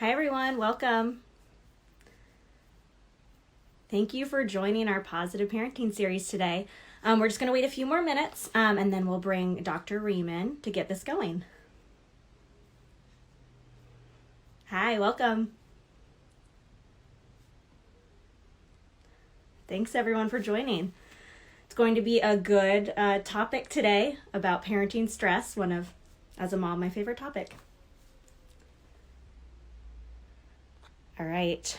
Hi everyone, welcome. Thank you for joining our positive parenting series today. We're just going to wait a few more minutes and then we'll bring Dr. Ream in to get this going. Hi, welcome. Thanks everyone for joining. It's going to be a good topic today about parenting stress, one of, as a mom, my favorite topic. All right.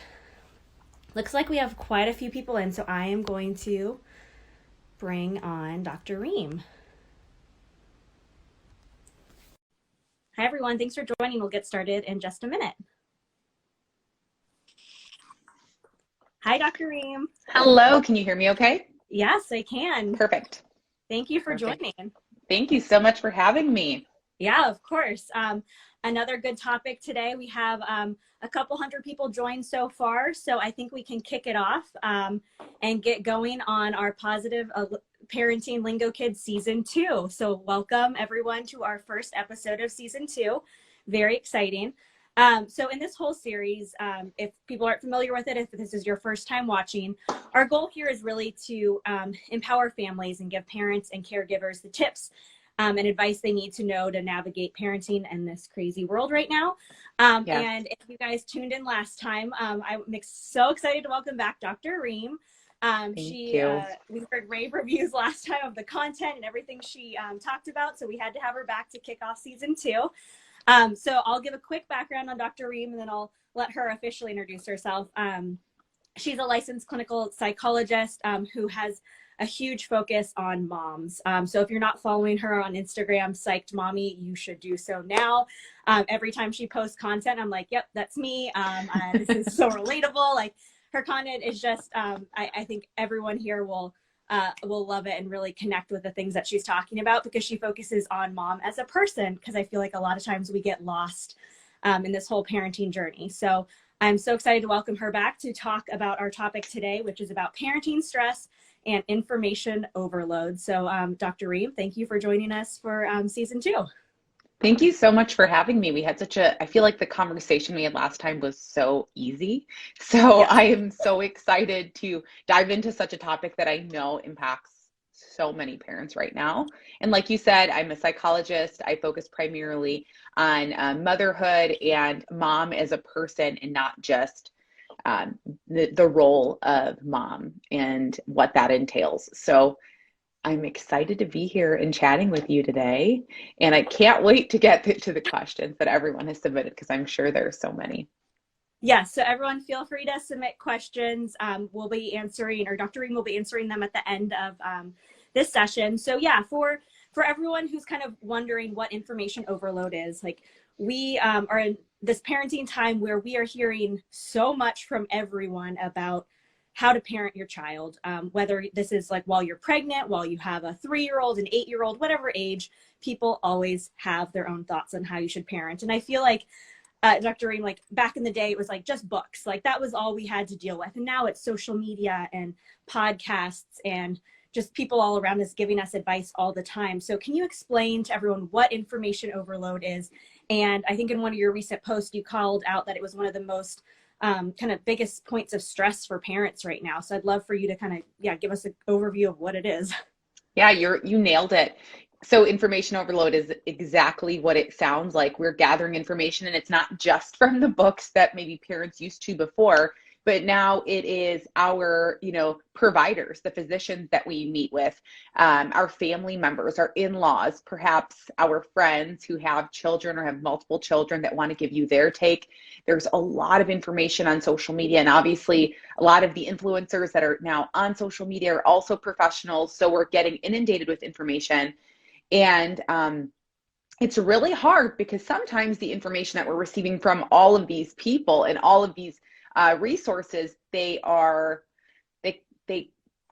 Looks like we have quite a few people in, so I am going to bring on Dr. Ream. Hi, everyone. Thanks for joining. We'll get started in just a minute. Hi, Dr. Ream. Hello. Can you hear me okay? Yes, I can. Perfect. Thank you for Perfect. joining. Thank you so much for having me. Yeah, of course. Another good topic today. We have a couple hundred people joined so far, so I think we can kick it off and get going on our positive parenting Lingokids season 2. So welcome everyone to our first episode of season 2. Very exciting. So in this whole series, if people aren't familiar with it, if this is your first time watching, our goal here is really to empower families and give parents and caregivers the tips and advice they need to know to navigate parenting in this crazy world right now. Yes. And if you guys tuned in last time, I'm so excited to welcome back Dr. Ream. Thank you. We heard rave reviews last time of the content and everything she talked about, so we had to have her back to kick off season 2. So I'll give a quick background on Dr. Ream and then I'll let her officially introduce herself. She's a licensed clinical psychologist who has a huge focus on moms. So if you're not following her on Instagram, Psyched Mommy, you should do so now. Every time she posts content, I'm like, yep, that's me. This is so relatable. Like her content is just, I think everyone here will love it and really connect with the things that she's talking about because she focuses on mom as a person, because I feel like a lot of times we get lost in this whole parenting journey. So I'm so excited to welcome her back to talk about our topic today, which is about parenting stress and information overload. So Dr. Ream, thank you for joining us for season 2. Thank you so much for having me. We had I feel like the conversation we had last time was so easy. So Yes. I am so excited to dive into such a topic that I know impacts so many parents right now. And like you said, I'm a psychologist. I focus primarily on motherhood and mom as a person and not just the role of mom and what that entails. So I'm excited to be here and chatting with you today. And I can't wait to get to the questions that everyone has submitted because I'm sure there are so many. Yes, so everyone feel free to submit questions. We'll be answering, or Dr. Ream will be answering them at the end of this session. So yeah, for everyone who's kind of wondering what information overload is, like we are in this parenting time where we are hearing so much from everyone about how to parent your child, whether this is like while you're pregnant, while you have a 3-year-old, an 8-year-old, whatever age, people always have their own thoughts on how you should parent. And I feel like Dr. Ream, like back in the day, it was like just books, like that was all we had to deal with. And now it's social media and podcasts and just people all around us giving us advice all the time. So can you explain to everyone what information overload is? And I think in one of your recent posts, you called out that it was one of the most kind of biggest points of stress for parents right now. So I'd love for you to kind of, give us an overview of what it is. Yeah, you nailed it. So information overload is exactly what it sounds like. We're gathering information and it's not just from the books that maybe parents used to before, but now it is our, providers, the physicians that we meet with, our family members, our in-laws, perhaps our friends who have children or have multiple children that want to give you their take. There's a lot of information on social media, and obviously a lot of the influencers that are now on social media are also professionals. So we're getting inundated with information. And it's really hard because sometimes the information that we're receiving from all of these people and all of these resources, they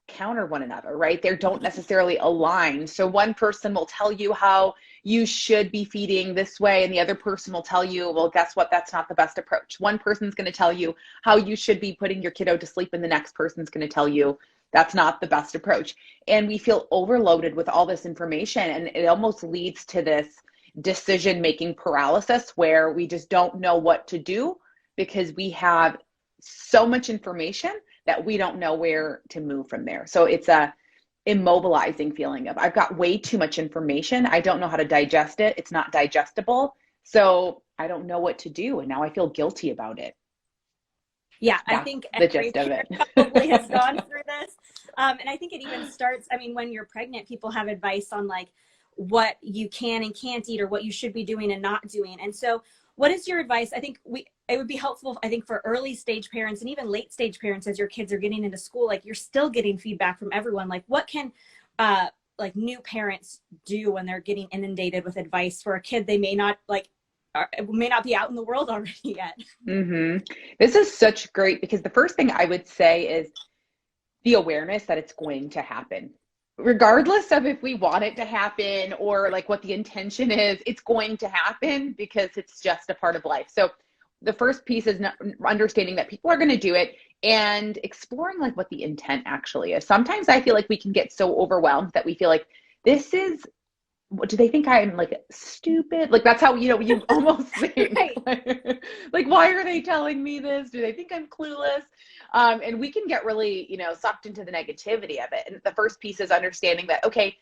counter one another, right? They don't necessarily align. So one person will tell you how you should be feeding this way, and the other person will tell you, well, guess what? That's not the best approach. One person's going to tell you how you should be putting your kiddo to sleep, and the next person's going to tell you that's not the best approach. And we feel overloaded with all this information, and it almost leads to this decision-making paralysis where we just don't know what to do because we have so much information that we don't know where to move from there. So it's a immobilizing feeling of, I've got way too much information. I don't know how to digest it. It's not digestible. So I don't know what to do. And now I feel guilty about it. Yeah, That's I think the every gist of it. parent probably has gone through this. And I think it even starts, I mean, when you're pregnant, people have advice on like what you can and can't eat or what you should be doing and not doing. And so what is your advice? I think it would be helpful, I think, for early stage parents and even late stage parents as your kids are getting into school, like you're still getting feedback from everyone. Like what can like new parents do when they're getting inundated with advice for a kid they may not like, may not be out in the world already yet? This is such great, because the first thing I would say is the awareness that it's going to happen. Regardless of if we want it to happen or like what the intention is, it's going to happen because it's just a part of life. So the first piece is understanding that people are going to do it and exploring like what the intent actually is. Sometimes I feel like we can get so overwhelmed that we feel like this is, what do they think I'm like stupid? Like that's how, you almost think like, why are they telling me this? Do they think I'm clueless? And we can get really, sucked into the negativity of it. And the first piece is understanding that, okay,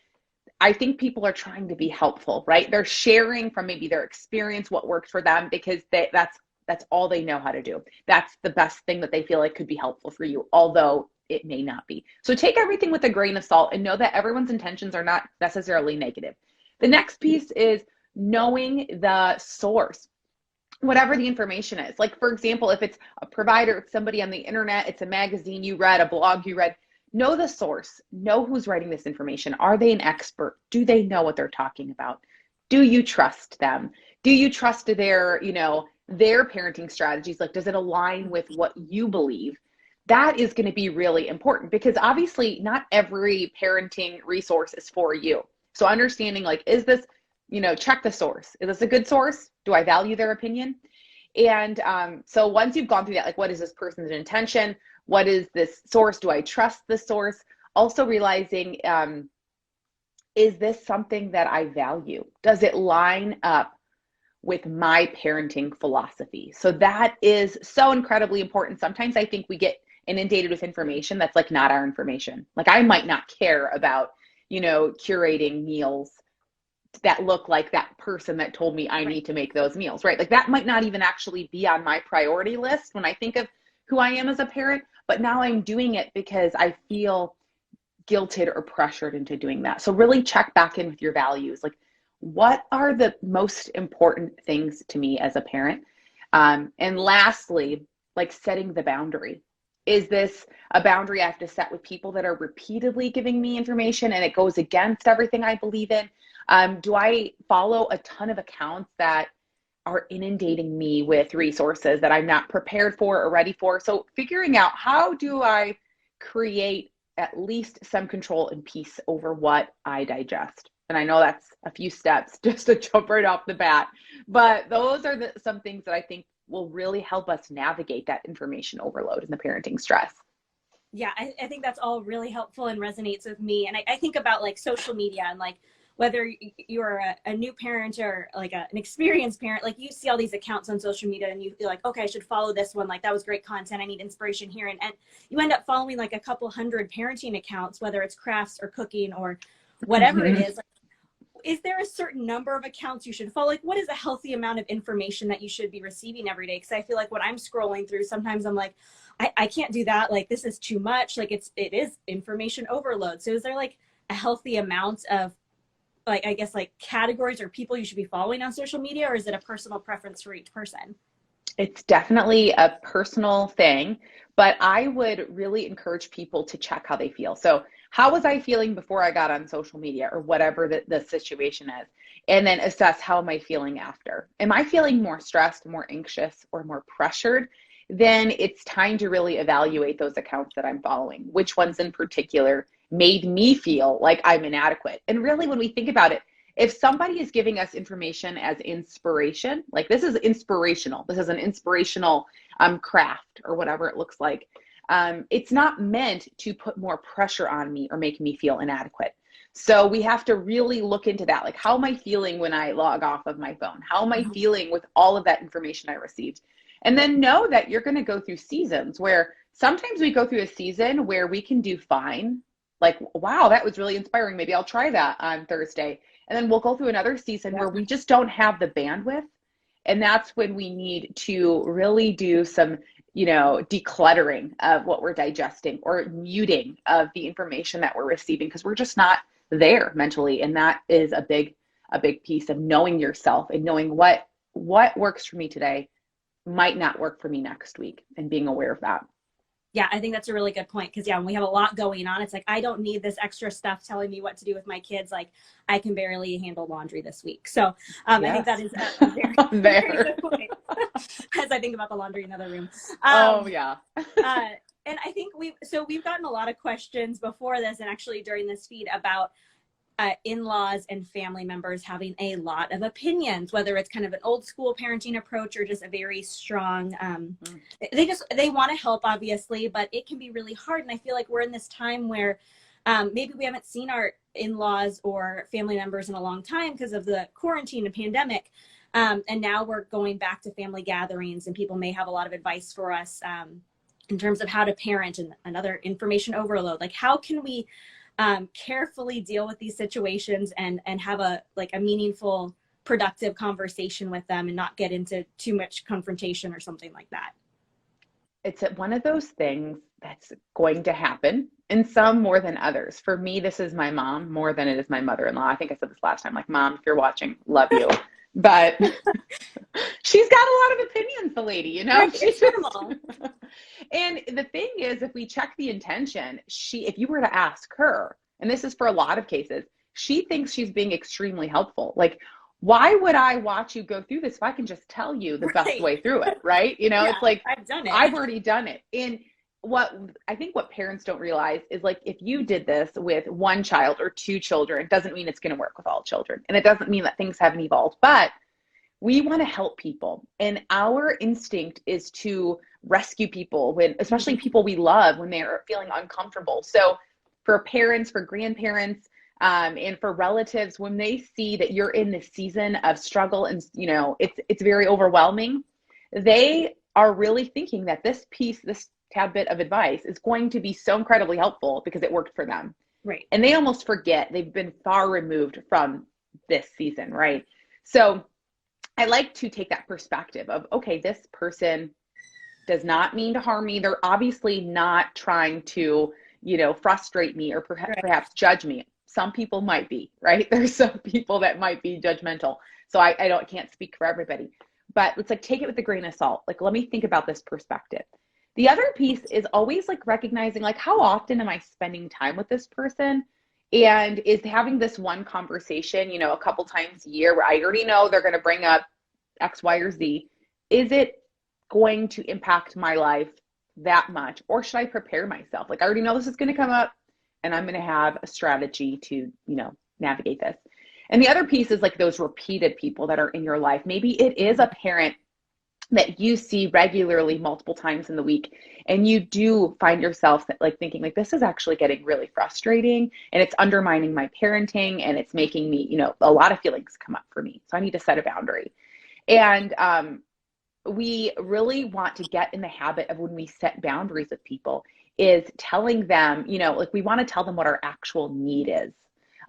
I think people are trying to be helpful, right? They're sharing from maybe their experience, what worked for them, because that's all they know how to do. That's the best thing that they feel like could be helpful for you, although it may not be. So take everything with a grain of salt and know that everyone's intentions are not necessarily negative. The next piece is knowing the source, whatever the information is. Like, for example, if it's a provider, it's somebody on the internet, it's a magazine you read, a blog you read, know the source, know who's writing this information. Are they an expert? Do they know what they're talking about? Do you trust them? Do you trust their parenting strategies? Like, does it align with what you believe? That is going to be really important, because obviously not every parenting resource is for you. So understanding like, is this, check the source. Is this a good source? Do I value their opinion? And so once you've gone through that, like, what is this person's intention? What is this source? Do I trust the source? Also realizing, is this something that I value? Does it line up with my parenting philosophy? So that is so incredibly important. Sometimes I think we get inundated with information that's like not our information. Like I might not care about curating meals that look like that person that told me I need to make those meals, right? Like that might not even actually be on my priority list when I think of who I am as a parent, but now I'm doing it because I feel guilted or pressured into doing that. So really check back in with your values. Like, what are the most important things to me as a parent? And lastly, like setting the boundary. Is this a boundary I have to set with people that are repeatedly giving me information and it goes against everything I believe in? Do I follow a ton of accounts that are inundating me with resources that I'm not prepared for or ready for? So figuring out, how do I create at least some control and peace over what I digest? And I know that's a few steps just to jump right off the bat, but those are some things that I think will really help us navigate that information overload and the parenting stress. Yeah, I think that's all really helpful and resonates with me. And I think about like social media and like whether you're a new parent or like an experienced parent, like you see all these accounts on social media and you feel like, okay, I should follow this one. Like that was great content. I need inspiration here. And you end up following like a couple hundred parenting accounts, whether it's crafts or cooking or whatever it is. Like, is there a certain number of accounts you should follow? Like, what is a healthy amount of information that you should be receiving every day? Because I feel like when I'm scrolling through, sometimes I'm like, I can't do that. Like, this is too much. Like, it is information overload. So is there like a healthy amount of, like, I guess, like categories or people you should be following on social media, or is it a personal preference for each person? It's definitely a personal thing, but I would really encourage people to check how they feel. So how was I feeling before I got on social media or whatever the situation is? And then assess, how am I feeling after? Am I feeling more stressed, more anxious, or more pressured? Then it's time to really evaluate those accounts that I'm following. Which ones in particular made me feel like I'm inadequate? And really, when we think about it, if somebody is giving us information as inspiration, like this is inspirational, this is an inspirational craft or whatever it looks like, it's not meant to put more pressure on me or make me feel inadequate. So we have to really look into that. Like, how am I feeling when I log off of my phone? How am I feeling with all of that information I received? And then know that you're going to go through seasons where sometimes we go through a season where we can do fine. Like, wow, that was really inspiring. Maybe I'll try that on Thursday. And then we'll go through another season where we just don't have the bandwidth. And that's when we need to really do some, decluttering of what we're digesting or muting of the information that we're receiving because we're just not there mentally. And that is a big piece of knowing yourself and knowing what works for me today might not work for me next week and being aware of that. Yeah, I think that's a really good point because when we have a lot going on, it's like, I don't need this extra stuff telling me what to do with my kids. Like, I can barely handle laundry this week. So I think that is a very, very good point as I think about the laundry in the other room. Yeah. And I think we've gotten a lot of questions before this and actually during this feed about in-laws and family members having a lot of opinions, whether it's kind of an old school parenting approach or just a very strong, they want to help obviously, but it can be really hard. And I feel like we're in this time where maybe we haven't seen our in-laws or family members in a long time because of the quarantine and pandemic. And now we're going back to family gatherings and people may have a lot of advice for us in terms of how to parent and another information overload. Like, how can we carefully deal with these situations and have a meaningful, productive conversation with them and not get into too much confrontation or something like that? It's one of those things that's going to happen, and some more than others. For me, this is my mom more than it is my mother-in-law. I think I said this last time, like, Mom, if you're watching, love you. But she's got a lot of opinions, the lady, She's normal. And the thing is, if we check the intention, if you were to ask her, and this is for a lot of cases, she thinks she's being extremely helpful. Like, why would I watch you go through this if I can just tell you the best way through it, right? It's like, I've done it. I've already done it. And what parents don't realize is, like, if you did this with one child or two children, it doesn't mean it's going to work with all children. And it doesn't mean that things haven't evolved, but we want to help people. And our instinct is to rescue people especially people we love, when they're feeling uncomfortable. So for parents, for grandparents, and for relatives, when they see that you're in this season of struggle and, it's very overwhelming, they are really thinking that this tad bit of advice is going to be so incredibly helpful because it worked for them. Right. And they almost forget they've been far removed from this season, right? So I like to take that perspective of, okay, this person does not mean to harm me. They're obviously not trying to, frustrate me or perhaps judge me. Some people might be, right? There's some people that might be judgmental. So I can't speak for everybody, but it's like, take it with a grain of salt. Like, let me think about this perspective. The other piece is always like recognizing, like, how often am I spending time with this person? And is having this one conversation, a couple times a year where I already know they're going to bring up X, Y, or Z. Is it going to impact my life that much? Or should I prepare myself? Like, I already know this is going to come up and I'm going to have a strategy to, navigate this. And the other piece is like those repeated people that are in your life. Maybe it is a parent that you see regularly multiple times in the week, and you do find yourself like thinking, like, this is actually getting really frustrating and it's undermining my parenting and it's making me, a lot of feelings come up for me. So I need to set a boundary. And we really want to get in the habit of, when we set boundaries with people, is telling them, like, we want to tell them what our actual need is,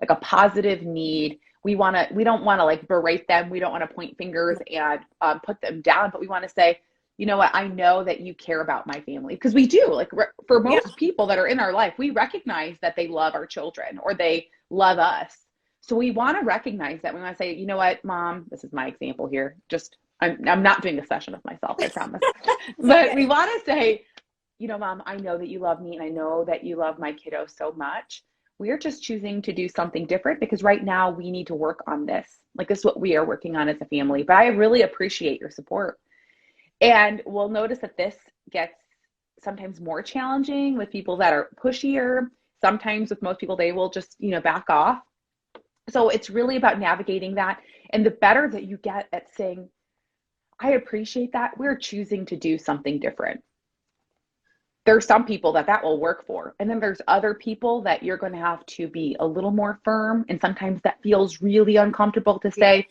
like a positive need. We don't want to like berate them. We don't want to point fingers and put them down, but we want to say, you know what, I know that you care about my family, because we do. Like, for most people that are in our life, we recognize that they love our children or they love us. So we want to recognize that. We want to say, you know what, Mom, this is my example here. I'm not doing a session with myself, I promise. But we want to say, Mom, I know that you love me and I know that you love my kiddo so much. We are just choosing to do something different because right now we need to work on this. Like, this is what we are working on as a family, but I really appreciate your support. And we'll notice that this gets sometimes more challenging with people that are pushier. Sometimes with most people, they will just, back off. So it's really about navigating that. And the better that you get at saying, I appreciate that, we're choosing to do something different. There's some people that will work for. And then there's other people that you're going to have to be a little more firm. And sometimes that feels really uncomfortable to say,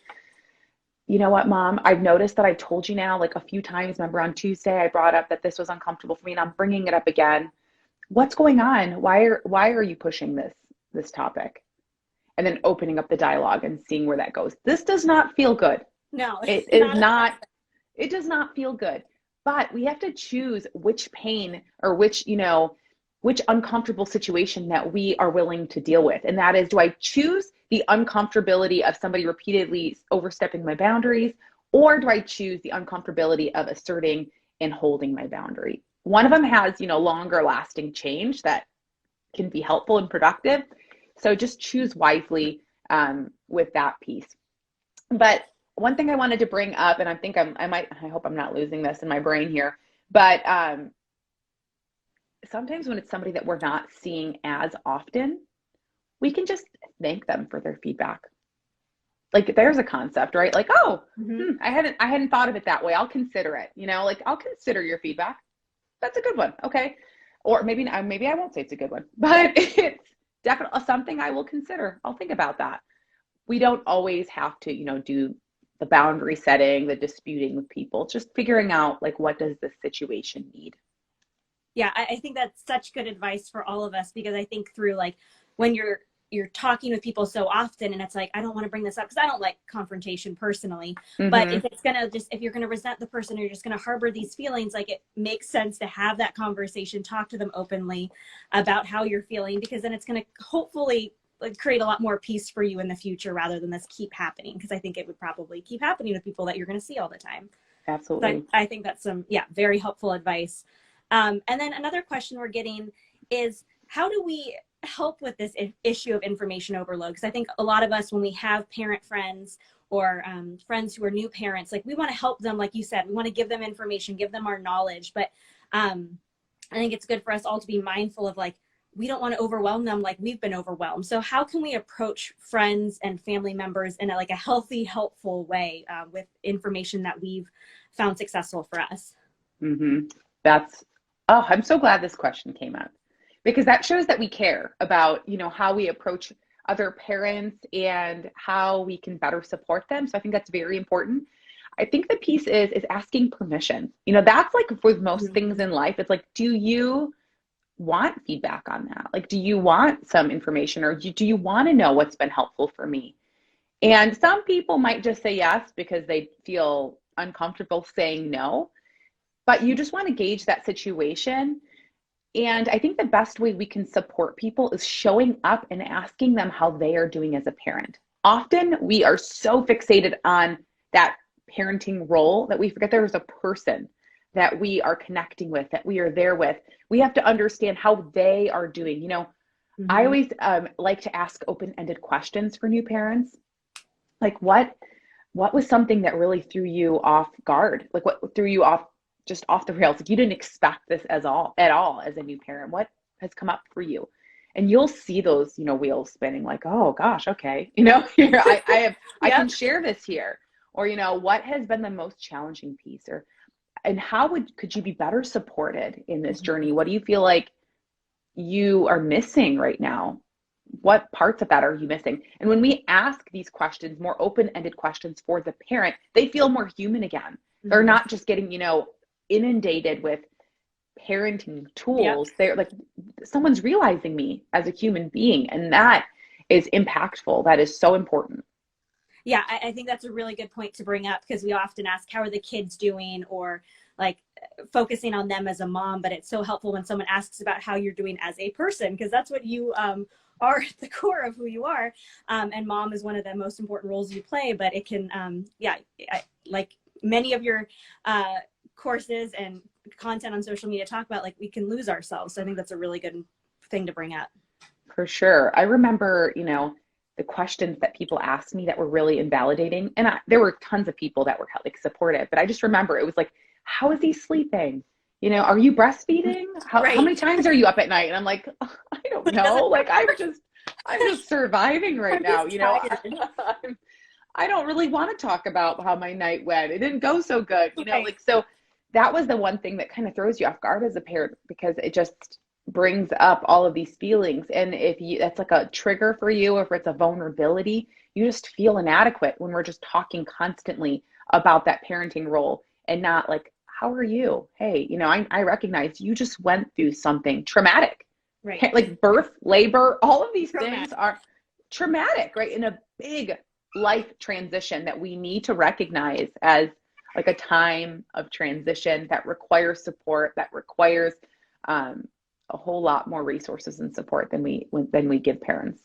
you know what, mom, I've noticed that I told you now like a few times. Remember on Tuesday, I brought up that this was uncomfortable for me and I'm bringing it up again. What's going on? Why are you pushing this topic? And then opening up the dialogue and seeing where that goes. This does not feel good. No, It it's is not. not, it does not feel good. But we have to choose which pain or which uncomfortable situation that we are willing to deal with. And that is, do I choose the uncomfortability of somebody repeatedly overstepping my boundaries, or do I choose the uncomfortability of asserting and holding my boundary? One of them has, longer lasting change that can be helpful and productive. So just choose wisely with that piece. But one thing I wanted to bring up, and I hope I'm not losing this in my brain here, but sometimes when it's somebody that we're not seeing as often, we can just thank them for their feedback. Like there's a concept, right? Like, oh, I hadn't thought of it that way. I'll consider it. Like I'll consider your feedback. That's a good one. Okay. Or maybe I won't say it's a good one, but it's definitely something I will consider. I'll think about that. We don't always have to, do the boundary setting, the disputing with people, just figuring out like, what does this situation need? Yeah, I think that's such good advice for all of us, because I think through like when you're talking with people so often and it's like, I don't want to bring this up because I don't like confrontation personally, but if you're going to resent the person or you're just going to harbor these feelings, like it makes sense to have that conversation, talk to them openly about how you're feeling, because then it's going to hopefully like create a lot more peace for you in the future rather than this keep happening. Because I think it would probably keep happening with people that you're going to see all the time. Absolutely. So I think that's some, very helpful advice. And then another question we're getting is, how do we help with this issue of information overload? Because I think a lot of us, when we have parent friends or friends who are new parents, like we want to help them, like you said, we want to give them information, give them our knowledge. But I think it's good for us all to be mindful of like, we don't want to overwhelm them like we've been overwhelmed. So how can we approach friends and family members in a healthy, helpful way with information that we've found successful for us? I'm so glad this question came up, because that shows that we care about, how we approach other parents and how we can better support them. So I think that's very important. I think the piece is asking permission. That's like with most things in life. It's like, do you want feedback on that? Like, do you want some information, or do you want to know what's been helpful for me? And some people might just say yes because they feel uncomfortable saying no, but you just want to gauge that situation. And I think the best way we can support people is showing up and asking them how they are doing as a parent. Often we are so fixated on that parenting role that we forget there is a person that we are connecting with, that we are there with. We have to understand how they are doing. I always like to ask open-ended questions for new parents. Like what was something that really threw you off guard? Like what threw you off the rails? Like you didn't expect this at all as a new parent. What has come up for you? And you'll see those, wheels spinning like, oh gosh, okay. Here I can share this here. Or, what has been the most challenging piece, and how could you be better supported in this journey? What do you feel like you are missing right now? What parts of that are you missing? And when we ask these questions, more open-ended questions for the parent, they feel more human again. They're not just getting, inundated with parenting tools. They're like, someone's realizing me as a human being, and that is impactful. That is so important. Yeah, I think that's a really good point to bring up, because we often ask, how are the kids doing, or like focusing on them as a mom, but it's so helpful when someone asks about how you're doing as a person, because that's what you are at the core of who you are. And mom is one of the most important roles you play, but it can, like many of your courses and content on social media talk about, like we can lose ourselves. So I think that's a really good thing to bring up. For sure. I remember, the questions that people asked me that were really invalidating. And there were tons of people that were like supportive, but I just remember it was like, how is he sleeping? Are you breastfeeding? How many times are you up at night? And I'm like, I don't know. Like, I'm just surviving right now. I don't really want to talk about how my night went. It didn't go so good, so that was the one thing that kind of throws you off guard as a parent, because it just brings up all of these feelings. And if that's like a trigger for you, or if it's a vulnerability, you just feel inadequate when we're just talking constantly about that parenting role and not like, how are you? Hey, I recognize you just went through something traumatic, Right? Like birth, labor, all of these Traumatic. things are traumatic, right? In a big life transition that we need to recognize as like a time of transition that requires support, that requires a whole lot more resources and support than we give parents.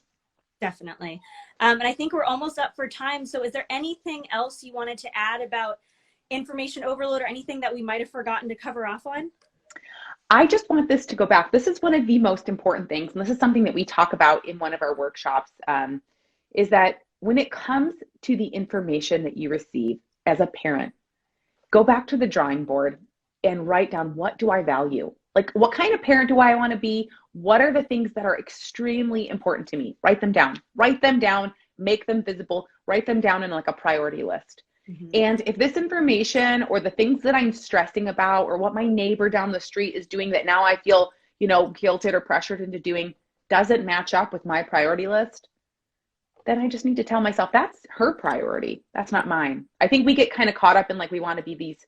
Definitely. And I think we're almost up for time. So is there anything else you wanted to add about information overload or anything that we might have forgotten to cover off on? I just want this to go back. This is one of the most important things, and this is something that we talk about in one of our workshops, is that when it comes to the information that you receive as a parent, go back to the drawing board and write down, what do I value? Like, what kind of parent do I want to be? What are the things that are extremely important to me? Write them down, make them visible, write them down in like a priority list. Mm-hmm. And if this information or the things that I'm stressing about or what my neighbor down the street is doing that now I feel, guilted or pressured into doing doesn't match up with my priority list, then I just need to tell myself that's her priority. That's not mine. I think we get kind of caught up in like, we want to be these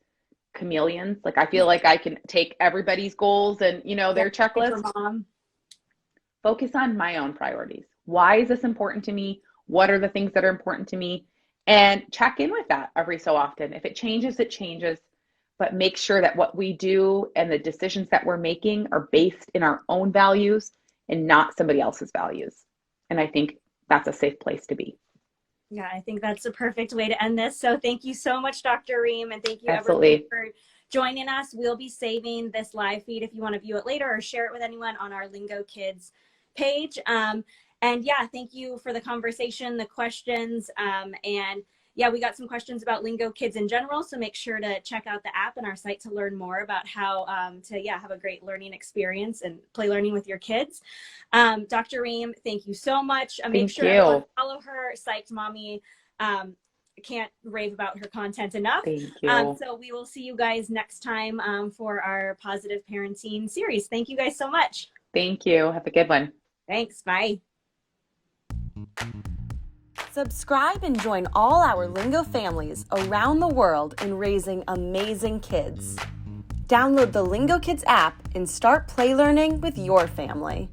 chameleons. Like, I feel like I can take everybody's goals and, their checklist. Focus on my own priorities. Why is this important to me? What are the things that are important to me? And check in with that every so often. If it changes, it changes. But make sure that what we do and the decisions that we're making are based in our own values and not somebody else's values. And I think that's a safe place to be. Yeah, I think that's a perfect way to end this. So thank you so much, Dr. Ream, and thank you Absolutely. everyone for joining us. We'll be saving this live feed if you want to view it later or share it with anyone on our Lingokids page. And yeah, thank you for the conversation, the questions, and yeah, we got some questions about Lingokids in general, so make sure to check out the app and our site to learn more about how to have a great learning experience and play learning with your kids. Dr. Ream, thank you so much. Make sure everyone follow her, Psyched Mommy. Can't rave about her content enough. Thank you. So we will see you guys next time for our positive parenting series. Thank you guys so much. Thank you. Have a good one. Thanks. Bye. Subscribe and join all our Lingo families around the world in raising amazing kids. Download the Lingokids app and start play learning with your family.